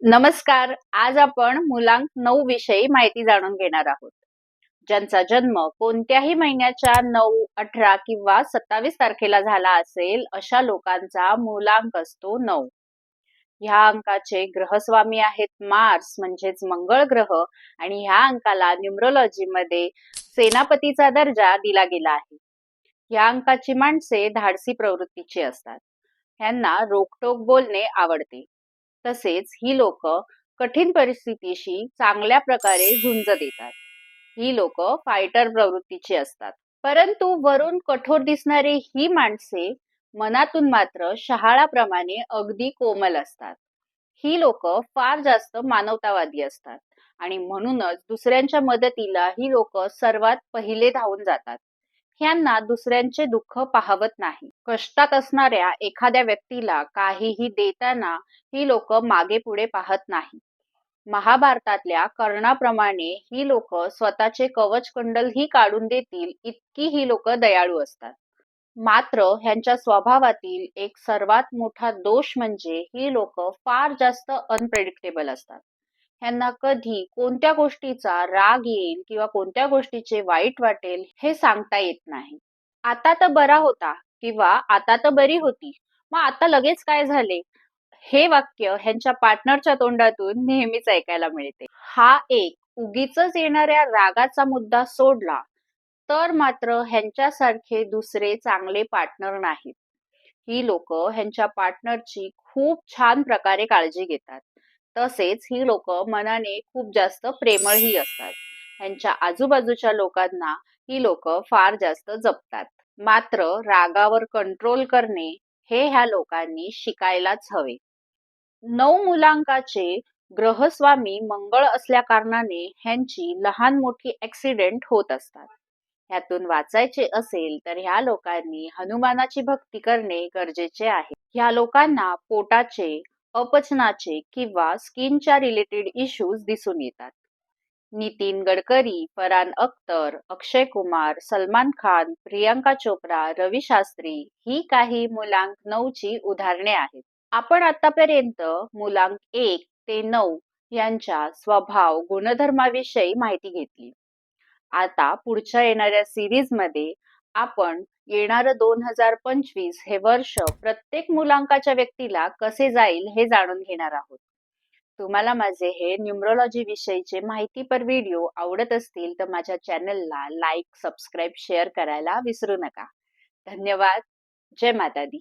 नमस्कार. आज आपण मुलांक 9 विषयी माहिती जाणून घेणार आहोत. ज्यांचा जन्म कोणत्याही महिन्याच्या 9, 18 किंवा 27 तारखेला झाला असेल, अशा लोकांचा मूलांक असतो 9. ह्या अंकाचे ग्रहस्वामी आहेत मार्स म्हणजेच मंगळ ग्रह आणि ह्या अंकाला न्यूमरोलॉजीमध्ये सेनापतीचा दर्जा दिला गेला आहे. ह्या अंकाची माणसे धाडसी प्रवृत्तीची असतात. ह्यांना रोखठोक बोलणे आवडते. तसेच ही लोक कठीण परिस्थितीशी चांगल्या प्रकारे झुंज देतात. ही लोक फायटर प्रवृत्तीची असतात. परंतु वरून कठोर दिसणारी ही माणसे मनातून मात्र शहाळाप्रमाणे अगदी कोमल असतात. ही लोक फार जास्त मानवतावादी असतात आणि म्हणूनच दुसऱ्यांच्या मदतीला ही लोक सर्वात पहिले धावून जातात. ह्यांना दुसऱ्यांचे दुःख पाहवत नाही. कष्टात असणाऱ्या एखाद्या व्यक्तीला काहीही देताना ही लोक मागे पुढे पाहत नाही. महाभारतातल्या कर्णाप्रमाणे ही लोक स्वतःचे कवच कुंडलही काढून देतील इतकी ही लोक दयाळू असतात. मात्र ह्यांच्या स्वभावातील एक सर्वात मोठा दोष म्हणजे ही लोक फार जास्त अनप्रेडिक्टेबल असतात. ह्यांना कधी कोणत्या गोष्टीचा राग येईल किंवा कोणत्या गोष्टीचे वाईट वाटेल हे सांगता येत नाही. आता तर बरा होता किंवा आता तर बरी होती, मग आता लगेच काय झाले, हे वाक्य ह्यांच्या पार्टनरच्या तोंडातून नेहमीच ऐकायला मिळते. हा एक उगीच येणाऱ्या रागाचा मुद्दा सोडला तर मात्र ह्यांच्यासारखे दुसरे चांगले पार्टनर नाहीत. ही लोक ह्यांच्या पार्टनरची खूप छान प्रकारे काळजी घेतात. तसेच ही लोक मनाने खूप जास्त प्रेमळही असतात. ह्यांच्या आजूबाजूच्या लोकांना ही लोक फार जास्त जपतात. मात्र रागावर कंट्रोल करणे हे ह्या लोकांनी शिकायलाच हवे. 9 मुलांकाचे ग्रहस्वामी मंगळ असल्या कारणाने ह्यांची लहान मोठी ऍक्सिडेंट होत असतात. ह्यातून वाचायचे असेल तर ह्या लोकांनी हनुमानाची भक्ती करणे गरजेचे आहे. ह्या लोकांना पोटाचे, अपचनाचे किंवा स्किनच्या रिलेटेड इश्यूज दिसून येतात. नितीन गडकरी, फरहान अख्तर, अक्षय कुमार, सलमान खान, प्रियांका चोप्रा, रवी शास्त्री ही काही मुलांक 9 ची उदाहरणे आहेत. आपण आतापर्यंत मुलांक 1 ते 9 यांच्या स्वभाव गुणधर्माविषयी माहिती घेतली. आता पुढच्या येणाऱ्या सिरीज मध्ये आपण येणारं 2025 हे वर्ष प्रत्येक मुलांकाच्या व्यक्तीला कसे जाईल हे जाणून घेणार आहोत. तुम्हाला माझे हे न्यूमरोलॉजी विषयीचे माहितीपर व्हिडिओ आवडत असतील तर माझ्या चॅनलला लाईक, सबस्क्राईब, शेअर करायला विसरू नका. धन्यवाद. जय माता दी.